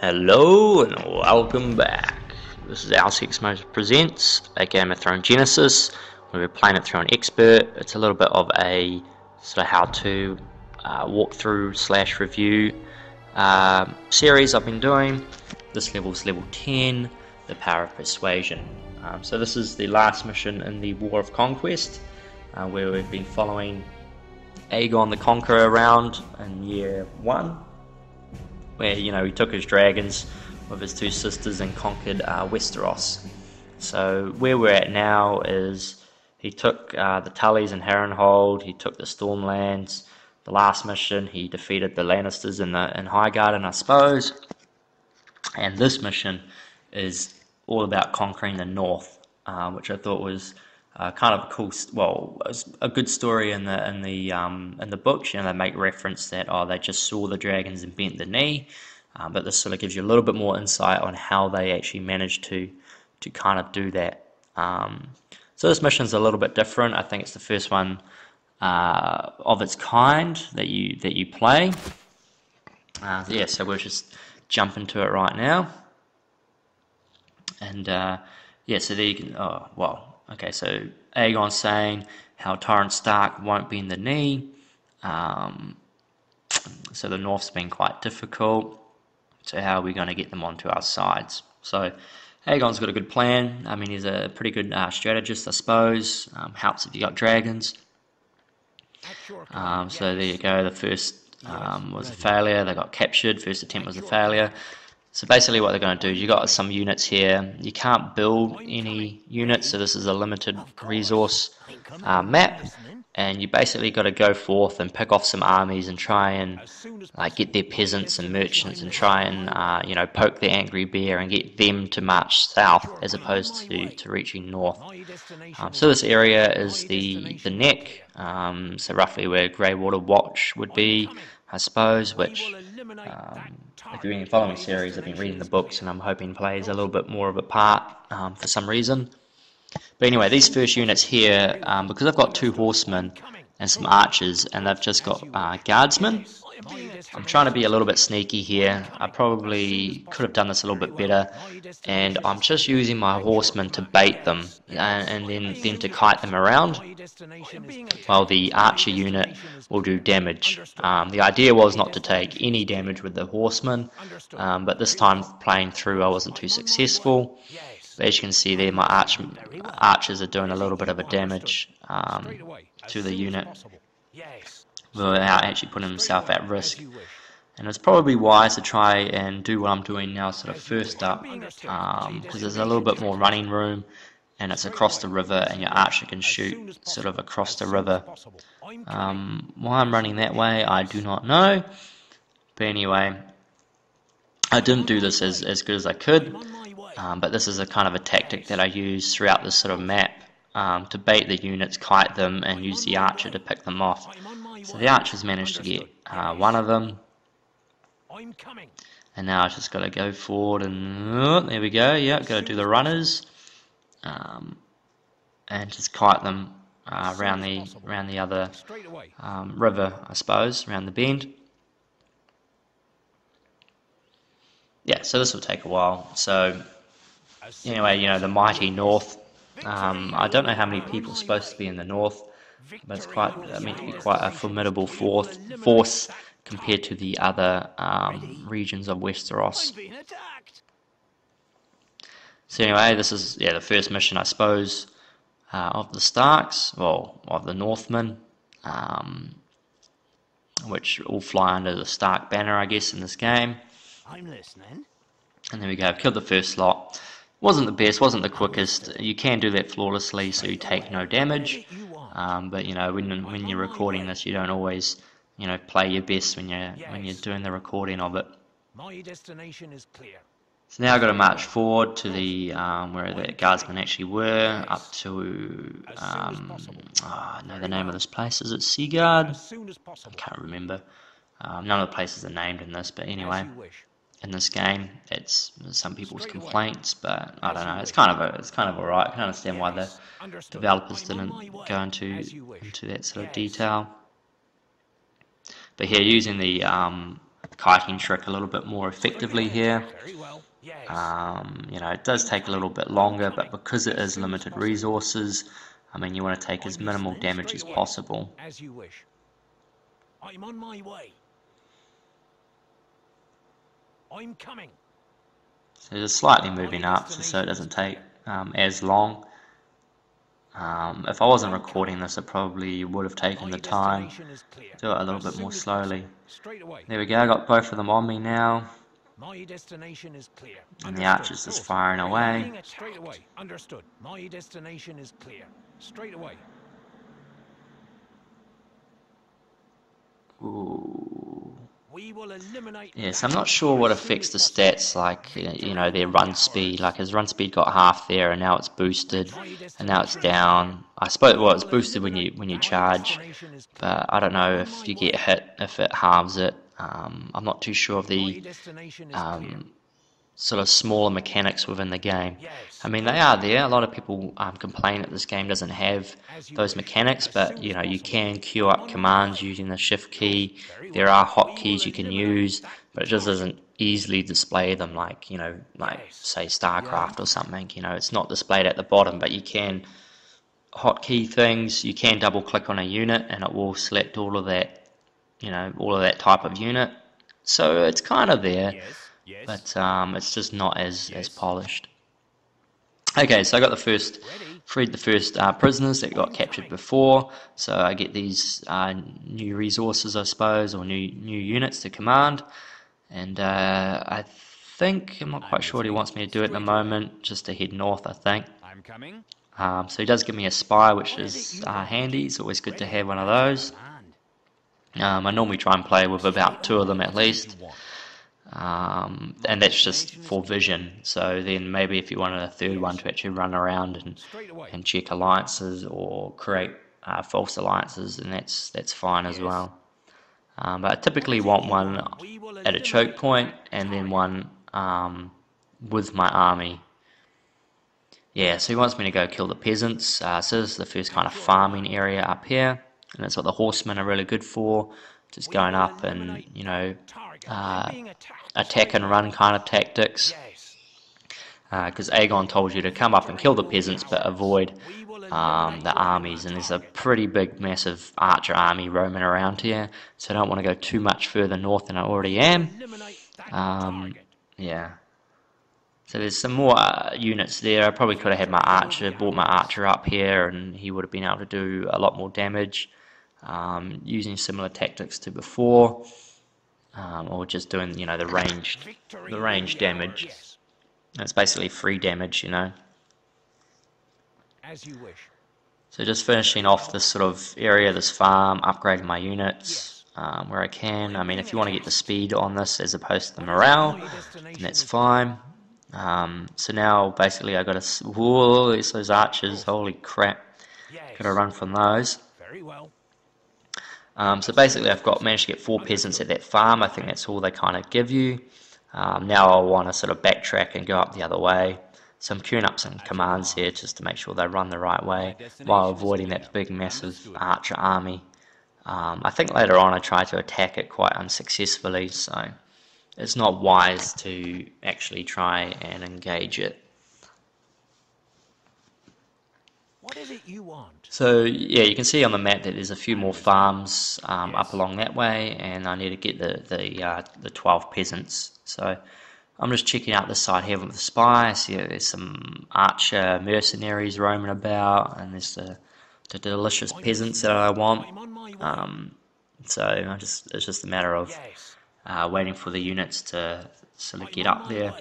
Hello and welcome back. This is Alcix Presents a Game of Thrones Genesis. We're playing it through an expert. It's a little bit of a sort of how-to walkthrough slash review series I've been doing. This level is level 10, the power of persuasion. So this is the last mission in the War of Conquest, where we've been following Aegon the Conqueror around in year 1. Where, you know, he took his dragons with his two sisters and conquered Westeros. So where we're at now is he took the Tullys and Harrenhal, he took the Stormlands. The last mission he defeated the Lannisters in Highgarden, I suppose. And this mission is all about conquering the North, which I thought was kind of a cool, well, it was a good story in the books. You know, they make reference that they just saw the dragons and bent the knee, but this sort of gives you a little bit more insight on how they actually managed to kind of do that. So this mission's a little bit different. I think it's the first one of its kind that you play. Yeah, so we'll just jump into it right now. And yeah, so there you can. Oh well. Okay, so Aegon's saying how Torrent Stark won't bend the knee. So the North's been quite difficult. So how are we going to get them onto our sides? So Aegon's got a good plan. I mean, he's a pretty good strategist, I suppose. Helps if you got dragons. So there you go. The first was a failure. They got captured. First attempt was a failure. So basically what they're going to do is you got some units here. You can't build any units, so this is a limited resource map, and you basically got to go forth and pick off some armies and try and get their peasants and merchants and try and you know, poke the angry bear and get them to march south as opposed to reaching north. So this area is the neck, so roughly where Greywater Watch would be, I suppose, which if you've been following the series, I've been reading the books and I'm hoping plays a little bit more of a part for some reason. But anyway, these first units here, because I've got 2 horsemen and some archers and they've just got guardsmen, I'm trying to be a little bit sneaky here. I probably could have done this a little bit better, and I'm just using my horsemen to bait them and then to kite them around, while the archer unit will do damage. The idea was not to take any damage with the horsemen, but this time playing through I wasn't too successful. But as you can see there, my archers are doing a little bit of a damage to the unit without actually putting himself at risk. And it's probably wise to try and do what I'm doing now sort of first up, because there's a little bit more running room and it's across the river and your archer can shoot sort of across the river. Why I'm running that way I do not know, but anyway, I didn't do this as good as I could, but this is a kind of a tactic that I use throughout this sort of map, to bait the units, kite them, and use the archer to pick them off. So the archers managed to get one of them, and now I just got to go forward and there we go. Yeah, got to do the runners, and just kite them around the other river, I suppose, around the bend. Yeah, so this will take a while. So anyway, you know, the mighty North. I don't know how many people are supposed to be in the North, but it's meant to be quite a formidable force compared to the other regions of Westeros. So anyway, this is the first mission, I suppose, of the Starks, well, of the Northmen, which all fly under the Stark banner, I guess, in this game. I'm listening. And there we go. I've killed the first lot. Wasn't the best, wasn't the quickest. You can do that flawlessly, so you take no damage. But you know, when you're recording this, you don't always, you know, play your best when you're doing the recording of it. My destination is clear. So now I've got to march forward to the where the guardsmen actually were, up to I know the name of this place. Is it Seagard? I can't remember. None of the places are named in this, but anyway. In this game, it's some people's complaints, but I don't know. It's kind of alright. I can understand why the developers didn't go into that sort of detail. But here, using the kiting trick a little bit more effectively here. You know, it does take a little bit longer, but because it is limited resources, I mean, you want to take as minimal damage as possible. As you wish. I'm on my way. I'm coming. So just slightly moving up so it doesn't take as long. If I wasn't recording this, I probably would have taken the time to do it a little bit more slowly. There we go, I got both of them on me now. My destination is clear. And the archer's just firing away. Straight away. Understood. My destination is clear. Straight away. Ooh. We will eliminate. Yes, I'm not sure what affects the stats, like, you know, their run speed. Like, his run speed got half there, and now it's boosted, and now it's down. I suppose, well, it's boosted when you charge, but I don't know if you get hit, if it halves it. I'm not too sure of the sort of smaller mechanics within the game. I mean, they are there. A lot of people complain that this game doesn't have those mechanics, but you know, you can queue up commands using the shift key. There are hotkeys you can use, but it just doesn't easily display them like, you know, like say StarCraft or something. You know, it's not displayed at the bottom, but you can hotkey things. You can double click on a unit and it will select all of that, you know, all of that type of unit. So it's kind of there. But it's just not as polished. Okay, so I got freed the first prisoners that got captured before. So I get these new resources, I suppose, or new units to command. And I think, I'm not quite sure what he wants me to do at the moment, just to head north, I think. I'm coming. So he does give me a spy, which is handy. It's always good to have one of those. I normally try and play with about 2 of them at least. And that's just for vision. So then maybe if you wanted a third one to actually run around and check alliances or create false alliances, then that's fine as well. But I typically want one at a choke point and then one with my army. Yeah, so he wants me to go kill the peasants. So this is the first kind of farming area up here, and that's what the horsemen are really good for. Just going up and, you know, attack and run kind of tactics. Because Aegon told you to come up and kill the peasants, but avoid the armies. And there's a pretty big, massive archer army roaming around here, so I don't want to go too much further north than I already am. Yeah. So there's some more units there. I probably could have had my archer, brought my archer up here, and he would have been able to do a lot more damage. Using similar tactics to before, or just doing, you know, the ranged damage. It's basically free damage, you know. As you wish. So just finishing off this sort of area, this farm, upgrading my units where I can. I mean, if you want to get the speed on this as opposed to the morale, then that's fine. So now basically I got to. Whoa, it's those archers! Holy crap! Got to run from those. Very well. So basically I've managed to get 4 peasants at that farm. I think that's all they kind of give you. Now I want to sort of backtrack and go up the other way. So I'm queuing up some commands here just to make sure they run the right way while avoiding that big massive archer army. I think later on I tried to attack it quite unsuccessfully, so it's not wise to actually try and engage it. What is it you want? So yeah, you can see on the map that there's a few more farms up along that way, and I need to get the 12 peasants. So I'm just checking out this side here with the spy. I see there's some archer mercenaries roaming about, and there's the delicious peasants that I want. So it's just a matter of waiting for the units to sort of get up there.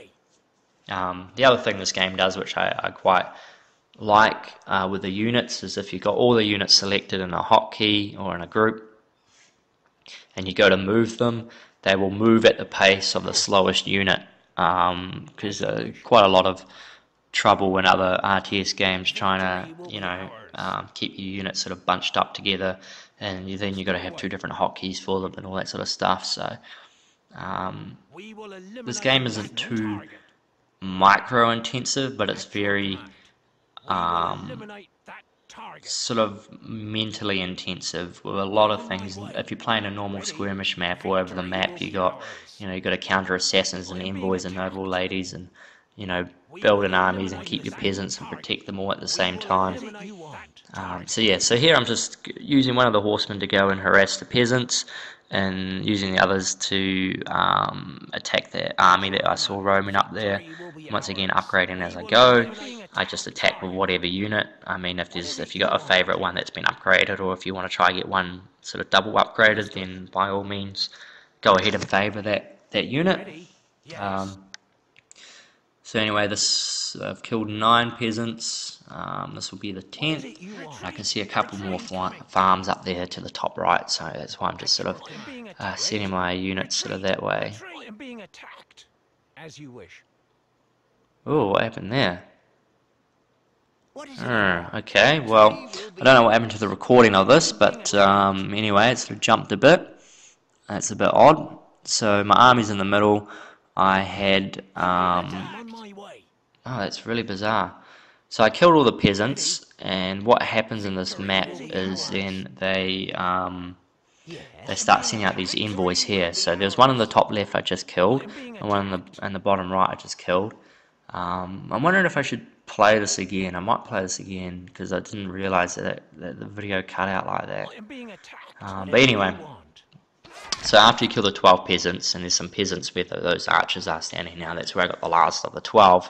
The other thing this game does, which I quite like with the units, is if you've got all the units selected in a hotkey or in a group and you go to move them, they will move at the pace of the slowest unit, because quite a lot of trouble in other RTS games trying to, you know, keep your units sort of bunched up together, and then you've got to have 2 different hotkeys for them and all that sort of stuff. So this game isn't too micro intensive, but it's very sort of mentally intensive with a lot of things. If you're playing a normal skirmish map, or over the map you got to counter assassins and envoys and noble ladies, and build an armies and keep your peasants and protect them all at the same time. So here I'm just using one of the horsemen to go and harass the peasants, and using the others to attack the army that I saw roaming up there. Once again, upgrading as I go. I just attack with whatever unit. I mean, if you got a favourite one that's been upgraded, or if you want to try and get one sort of double upgraded, then by all means go ahead and favour that unit. So anyway, I've killed 9 peasants. This will be the 10th. I can see a couple more farms up there to the top right, so that's why I'm just sort of setting my units sort of that way. Oh, what happened there? Okay, well, I don't know what happened to the recording of this, but anyway, it sort of jumped a bit. That's a bit odd. So my army's in the middle. I had oh, that's really bizarre. So I killed all the peasants, and what happens in this map is then they start sending out these envoys here. So there's one in the top left I just killed, and one in the bottom right I just killed. I'm wondering if I should play this again. I might play this again because I didn't realise that the video cut out like that. But anyway, so after you kill the 12 peasants, and there's some peasants where those archers are standing now, that's where I got the last of the 12.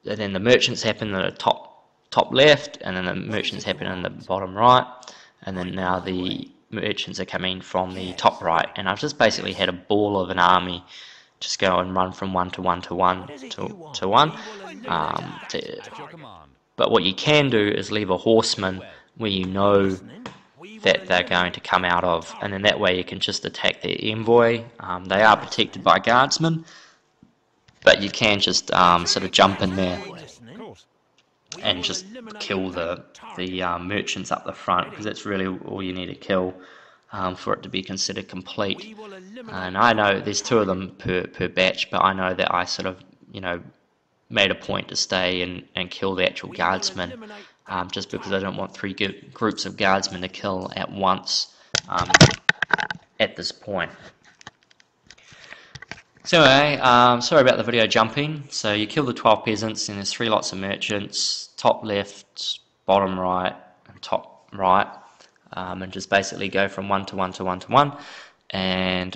Then the merchants happen in the top left, and then the merchants happen in the bottom right, and then now the merchants are coming from the top right. And I've just basically had a ball of an army just go and run from 1 to 1 to 1 to 1. But what you can do is leave a horseman where you know that they're going to come out of, and then that way you can just attack their envoy. They are protected by guardsmen, but you can just sort of jump in there and just kill the merchants up the front, because that's really all you need to kill for it to be considered complete. And I know there's 2 of them per batch, but I know that I sort of made a point to stay and kill the actual guardsmen, just because I don't want 3 groups of guardsmen to kill at once at this point. So anyway, sorry about the video jumping. So you kill the 12 peasants, and there's 3 lots of merchants, top left, bottom right, and top right, and just basically go from 1 to 1 to 1 to 1,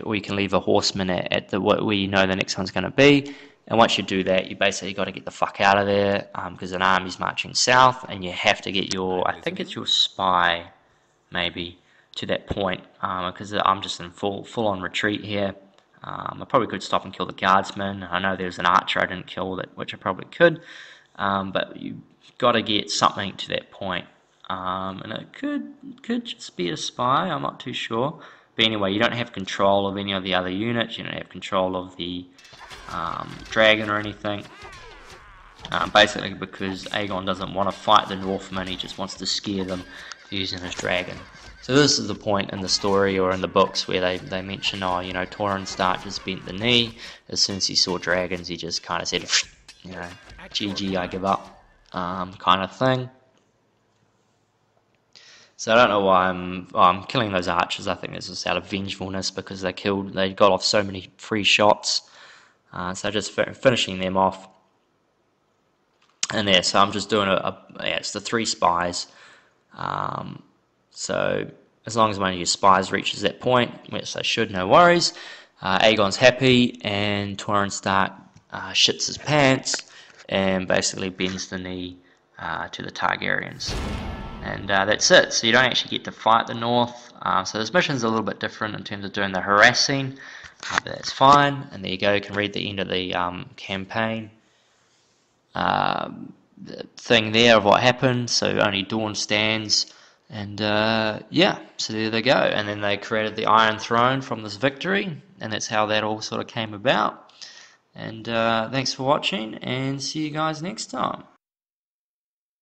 or you can leave a horseman at where you know the next one's going to be. And once you do that, you basically got to get the fuck out of there, because an army's marching south, and you have to get I think it's your spy, maybe, to that point, because I'm just in full-on retreat here. I probably could stop and kill the guardsmen. I know there's an archer I didn't kill, which I probably could, but you've got to get something to that point. And it could just be a spy, I'm not too sure. But anyway, you don't have control of any of the other units, you don't have control of the dragon or anything, basically because Aegon doesn't want to fight the Northmen, he just wants to scare them using his dragon. So this is the point in the story or in the books where they mention, Torrhen Stark just bent the knee. As soon as he saw dragons, he just kind of said, GG, I give up, kind of thing. So I don't know why I'm killing those archers. I think it's just out of vengefulness, because they got off so many free shots. So just finishing them off. And there, so I'm just doing it's the 3 spies. So as long as one of your spies reaches that point, which they should, no worries, Aegon's happy, and Torrhen Stark shits his pants and basically bends the knee to the Targaryens. And that's it. So you don't actually get to fight the North. So this mission's a little bit different in terms of doing the harassing, but that's fine. And there you go, you can read the end of the campaign the thing there of what happened. So only Dorne stands. And yeah, so there they go. And then they created the Iron Throne from this victory, and that's how that all sort of came about. And thanks for watching, and see you guys next time.